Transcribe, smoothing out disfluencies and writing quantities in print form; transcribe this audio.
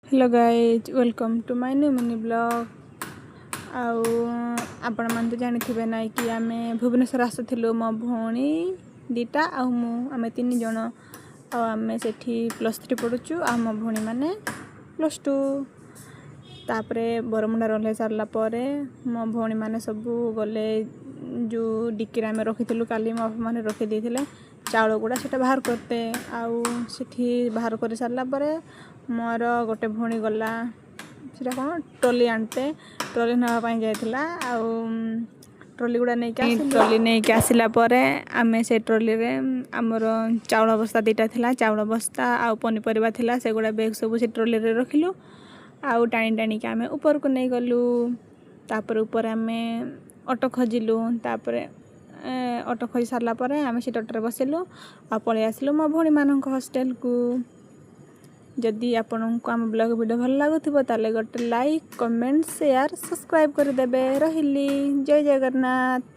Hello guys welcome to my new mini blog. आउ आपण मन तो जानिथिबे नाइ कि आमे भुवनेश्वर आसुथिलु मो भौणी दीटा आमे 3 जण आमे सेठी +3 पढुचु आ मो भौणी माने +2। तापरे बरमुंडा रहले सारला परे मो भौणी माने सब गले जो डिक्कीरा आमे रखिथिलु काली मो माने रखि देथिले चाउल गुड़ा सेटा बाहर करते आउ सेठी बाहर कर सारला परे मोर गोटे भौणी गला सेटा कोन ट्रॉली आनते ट्रॉली नवा पाई जायथिला आउ ट्रॉली गुड़ा नै के आसिला परे आमे से ट्रॉली रे हमर चाउल बस्ता दीटा थिला चाउल बस्ता आउ पनी परिबा थिला से गुड़ा बैग सब से ट्रॉली रे रखिलु आउ टाणी के आमे ऊपर को नै गलु। तापर ऊपर आमे ऑटो खोजिलु तापर ऑटो खोजी सारला परे आमे से ऑटो रे बसिलु आ पळे आसिलु मो भौणी मानक हॉस्टल को। जदि आपनको आम ब्लॉग वीडियो भल लागुथिबो ताले गोटे लाइक कमेंट शेयर सब्सक्राइब कर देबे। रहिली जय जगन्नाथ।